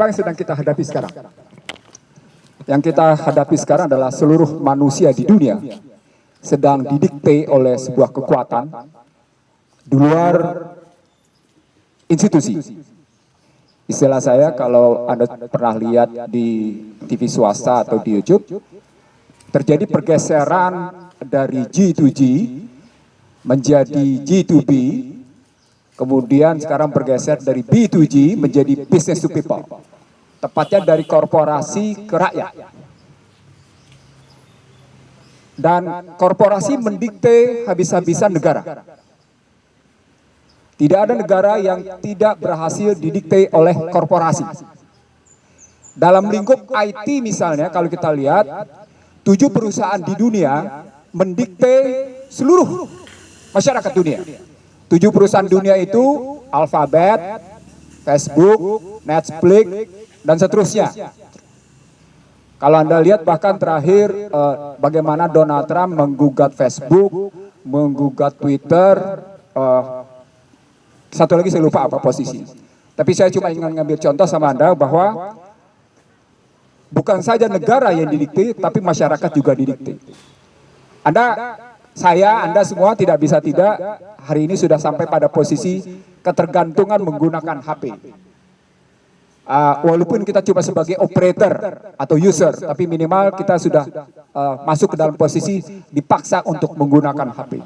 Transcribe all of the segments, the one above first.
Apa yang sedang kita hadapi sekarang? Yang kita hadapi sekarang adalah seluruh manusia di dunia sedang didikte oleh sebuah kekuatan di luar institusi. Istilah saya, kalau Anda pernah lihat di TV swasta atau di YouTube, terjadi pergeseran dari G2G menjadi G2B, kemudian sekarang bergeser dari B2G menjadi business to people, tepatnya dari korporasi ke rakyat. Dan korporasi mendikte habis-habisan negara. Tidak ada negara yang tidak berhasil didikte oleh korporasi. Dalam lingkup IT misalnya, kalau kita lihat, 7 perusahaan di dunia mendikte seluruh masyarakat dunia. 7 perusahaan dunia itu Alphabet, Facebook, Netflix, dan seterusnya. Kalau Anda lihat bahkan terakhir bagaimana Donald Trump menggugat Facebook, menggugat Twitter, satu lagi saya lupa apa posisi. Tapi saya cuma ingin ngambil contoh sama Anda bahwa bukan saja negara yang didikte, tapi masyarakat juga didikte. Anda semua tidak bisa tidak hari ini sudah sampai pada posisi ketergantungan menggunakan HP. Walaupun kita cuma sebagai operator atau user, tapi minimal kita sudah masuk ke dalam posisi dipaksa untuk menggunakan HP.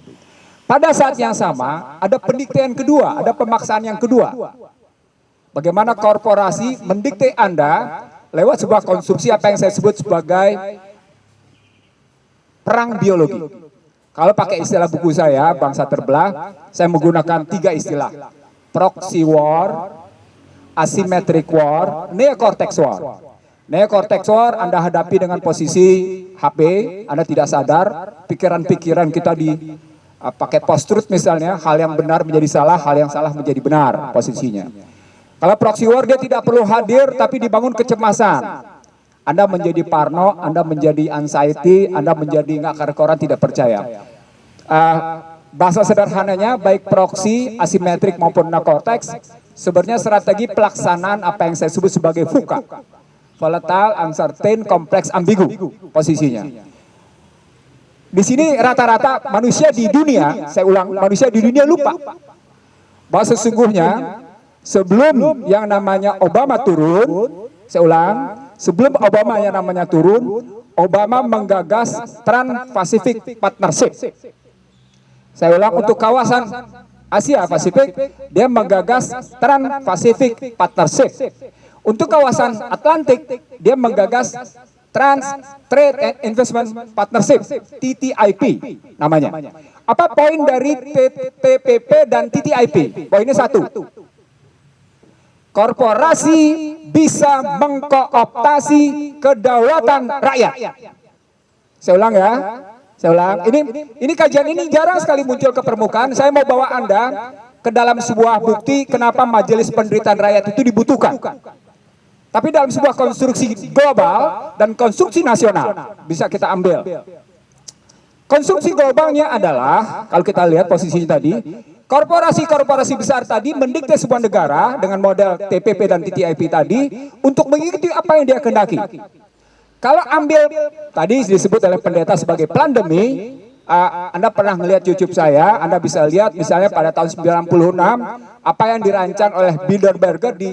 Pada saat yang sama, ada pendiktean kedua, ada pemaksaan yang kedua. Bagaimana korporasi mendikte Anda lewat sebuah konstruksi apa yang saya sebut sebagai perang biologi. Kalau pakai istilah buku saya, Bangsa Terbelah, saya menggunakan 3 istilah. Proxy war, asymmetric war, neocortex war. Neocortex war Anda hadapi dengan posisi HP, Anda tidak sadar, pikiran-pikiran kita pakai post-truth misalnya, hal yang benar menjadi salah, hal yang salah menjadi benar posisinya. Kalau proxy war dia tidak perlu hadir, tapi dibangun kecemasan. Anda menjadi parno, Anda menjadi anxiety, Anda menjadi nggak karu-karuan, tidak percaya. Bahasa sederhananya, baik proxy, asimetrik maupun neocortex, sebenarnya strategi pelaksanaan apa yang saya sebut sebagai VUCA. Volatile, uncertain, complex, ambigu posisinya. Di sini rata-rata manusia di dunia, saya ulang, manusia di dunia lupa bahwa sesungguhnya sebelum yang namanya Obama turun, saya ulang, sebelum Obama yang namanya turun, Obama menggagas Trans-Pacific Partnership. Saya ulang, untuk kawasan Asia Pasifik, dia menggagas Trans-Pacific Partnership. Untuk kawasan Atlantik, dia menggagas Trans Trade and Investment Partnership, TTIP namanya. Apa poin dari TPP dan TTIP? Poinnya 1. Korporasi bisa mengkooptasi kedaulatan rakyat. Saya ulang ya. Saya ulang. Ini kajian ini jarang sekali muncul ke permukaan. Saya mau bawa Anda ke dalam sebuah bukti kenapa Majelis Penderitaan Rakyat itu dibutuhkan. Tapi dalam sebuah konstruksi global dan konstruksi nasional bisa kita ambil. Konstruksi globalnya adalah, kalau kita lihat posisinya tadi, korporasi-korporasi besar tadi mendikte sebuah negara dengan model TPP dan TTIP tadi untuk mengikuti apa yang dia kehendaki. Kalau ambil tadi disebut oleh pendeta sebagai plandemi, Anda pernah melihat YouTube saya, Anda bisa lihat misalnya pada tahun 96 apa yang dirancang oleh Bilderberger di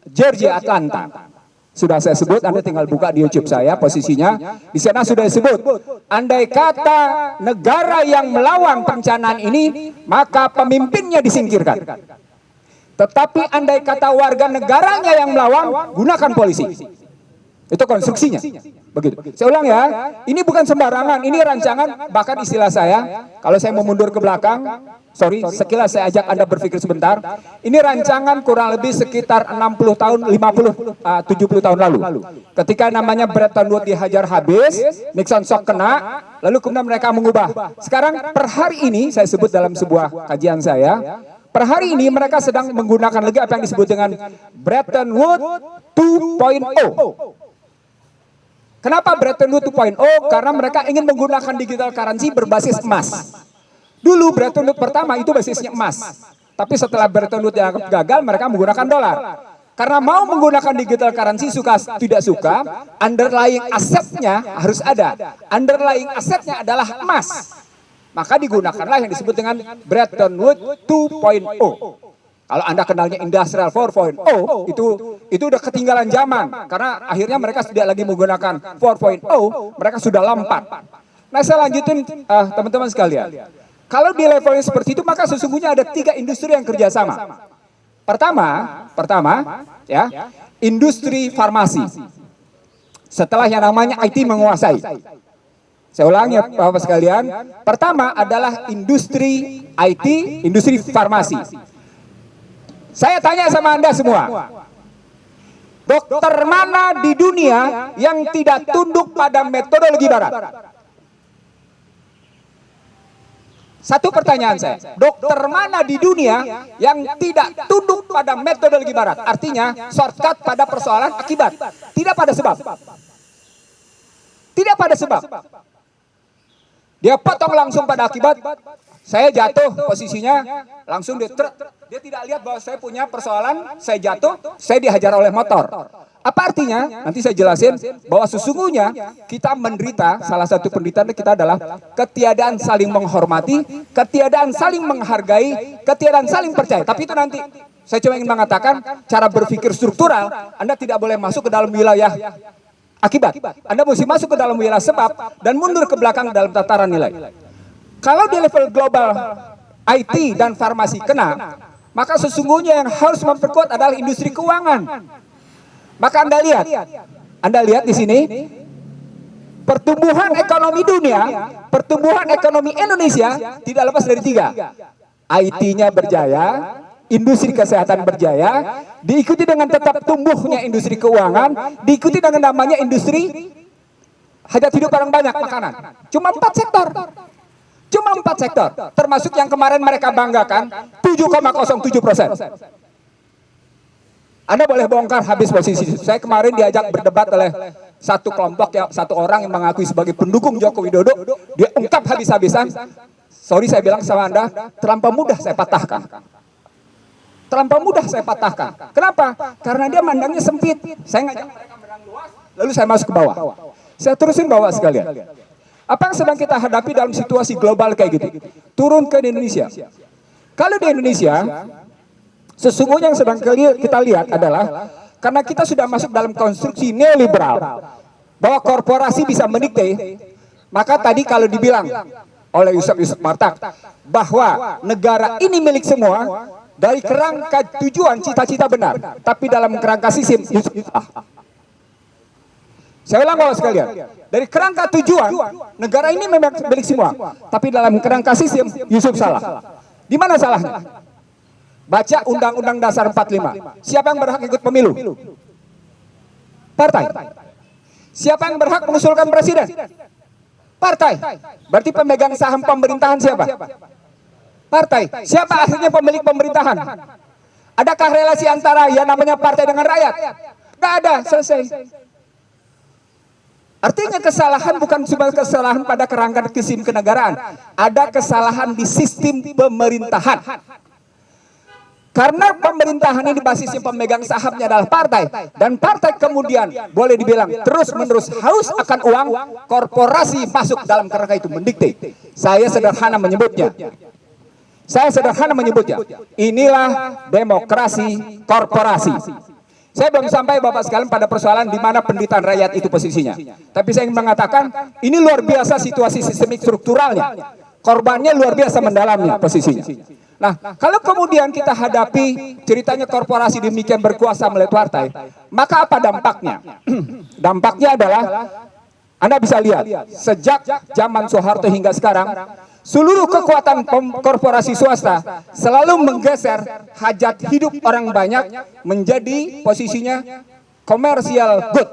Georgia, Atlanta. Sudah saya sebut, Anda tinggal buka di YouTube saya posisinya. Di sana sudah disebut, andai kata negara yang melawan perencanaan ini, maka pemimpinnya disingkirkan. Tetapi andai kata warga negaranya yang melawan, gunakan polisi. Itu konstruksinya. Begitu. Saya ulang ya, ini bukan sembarangan, ini rancangan, bahkan istilah saya, kalau saya mau mundur ke belakang, sekilas saya ajak Anda berpikir sebentar. Ini rancangan kurang lebih sekitar 60 tahun, 70 tahun lalu. Ketika namanya Bretton Woods dihajar habis, Nixon shock kena, lalu kemudian mereka mengubah. Sekarang per hari ini, saya sebut dalam sebuah kajian saya, per hari ini mereka sedang menggunakan lagi apa yang disebut dengan Bretton Woods 2.0. Kenapa Bretton Woods 2.0? Karena mereka ingin menggunakan digital currency berbasis emas. Dulu Bretton Woods pertama itu basisnya emas. Tapi setelah Bretton Woods yang gagal, mereka menggunakan dolar. Karena mau menggunakan digital currency suka tidak suka, underlying asetnya harus ada. Underlying asetnya adalah emas. Maka digunakanlah yang disebut dengan Bretton Woods 2.0. Kalau Anda kenalnya Industrial 4.0, itu udah ketinggalan zaman. Karena akhirnya mereka tidak lagi menggunakan 4.0, mereka sudah lompat. Nah, saya lanjutin teman-teman sekalian. Kalau di levelnya seperti itu, maka sesungguhnya ada 3 industri yang kerjasama. Pertama, ya, industri farmasi. Setelah yang namanya IT menguasai. Saya ulangi Bapak sekalian. Pertama adalah industri IT, industri farmasi. Saya tanya sama Anda semua. Dokter mana di dunia yang tidak tunduk pada metodologi barat? Satu pertanyaan saya, dokter mana di dunia yang tidak tunduk pada metodologi barat? Artinya shortcut pada persoalan akibat, tidak pada sebab. Tidak pada sebab. Dia potong langsung pada akibat. Saya jatuh posisinya, langsung dia tidak lihat bahwa saya punya persoalan, saya jatuh, saya dihajar oleh motor. Apa artinya? Nanti saya jelasin bahwa sesungguhnya kita menderita, salah satu penderitaan kita adalah ketiadaan saling menghormati, ketiadaan saling menghargai, ketiadaan saling percaya. Tapi itu nanti, saya cuma ingin mengatakan cara berpikir struktural, Anda tidak boleh masuk ke dalam wilayah akibat. Anda mesti masuk ke dalam wilayah sebab dan mundur ke belakang dalam tataran nilai. Kalau di level global IT dan farmasi kena, maka sesungguhnya yang harus memperkuat adalah industri keuangan. Maka Anda lihat di sini pertumbuhan ekonomi dunia, pertumbuhan ekonomi Indonesia tidak lepas dari 3. IT-nya berjaya, industri kesehatan berjaya, diikuti dengan tetap tumbuhnya industri keuangan, diikuti dengan namanya industri hajat hidup orang banyak, makanan. Cuma 4 sektor. Cuma 4 sektor, termasuk yang kemarin mereka banggakan 7,07%. Anda boleh bongkar habis posisi. Saya kemarin diajak berdebat oleh satu kelompok, ya, satu orang yang mengakui sebagai pendukung Joko Widodo. Dia ungkap habis-habisan. Sorry, saya bilang sama Anda, terlampau mudah saya patahkan. Terlampau mudah saya patahkan. Kenapa? Karena dia mandangnya sempit. Saya ngajak mereka menang luas, lalu saya masuk ke bawah. Saya terusin bawah sekalian. Apa yang sedang kita hadapi dalam situasi global kayak gitu? Turun ke Indonesia. Kalau di Indonesia, sesungguhnya yang sedang kita lihat adalah karena kita sudah masuk dalam konstruksi neoliberal bahwa korporasi bisa mendikte, maka tadi kalau dibilang oleh Yusuf Martak bahwa negara ini milik semua dari kerangka tujuan cita-cita benar, tapi dalam kerangka sistem saya ulang Bapak sekalian, dari kerangka tujuan negara ini memang milik semua, tapi dalam kerangka sistem Yusuf salah. Di mana salahnya? Baca Undang-Undang Dasar 45. Siapa yang berhak ikut pemilu? Partai. Siapa yang berhak mengusulkan presiden? Partai. Berarti pemegang saham pemerintahan siapa? Partai. Siapa akhirnya pemilik pemerintahan? Adakah relasi antara yang namanya partai dengan rakyat? Nggak ada, selesai. Artinya kesalahan bukan cuma kesalahan pada kerangka sistem kenegaraan. Ada kesalahan di sistem pemerintahan. Karena pemerintahan ini basisnya pemegang sahamnya adalah partai. Dan partai kemudian boleh dibilang terus-menerus haus akan uang, korporasi masuk dalam kerangka itu mendikte. Saya sederhana menyebutnya. Inilah demokrasi korporasi. Saya belum sampai Bapak sekalian pada persoalan di mana penderitaan rakyat itu posisinya. Tapi saya ingin mengatakan ini luar biasa situasi sistemik strukturalnya. Korbannya luar biasa mendalamnya posisinya. Nah, kalau kemudian kita hadapi ceritanya korporasi demikian berkuasa melihat partai, maka apa dampaknya? Dampaknya adalah Anda bisa lihat sejak zaman Soeharto hingga sekarang, seluruh kekuatan korporasi swasta selalu menggeser hajat hidup orang banyak menjadi posisinya komersial good.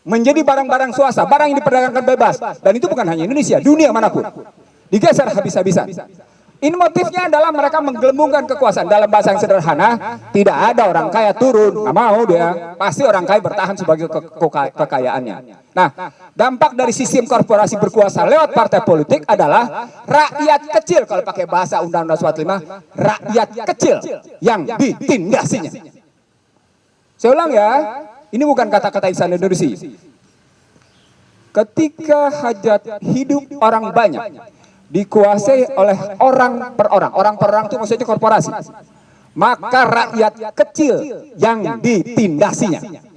Menjadi barang-barang swasta, barang yang diperdagangkan bebas. Dan itu bukan hanya Indonesia, dunia manapun. Digeser habis-habisan. Ini motifnya adalah mereka menggelembungkan kekuasaan. Dalam bahasa yang sederhana, tidak ada orang kaya turun, nggak mau dia. Pasti orang kaya bertahan sebagai kekayaannya. Nah, dampak dari sistem korporasi berkuasa lewat partai politik adalah rakyat kecil, kalau pakai bahasa Undang-Undang 45, rakyat kecil yang ditindasinya. Saya ulang ya, ini bukan kata-kata Ihsan Nursi. Ketika hajat hidup orang banyak dikuasai oleh orang per orang itu maksudnya korporasi, maka rakyat kecil yang ditindasinya.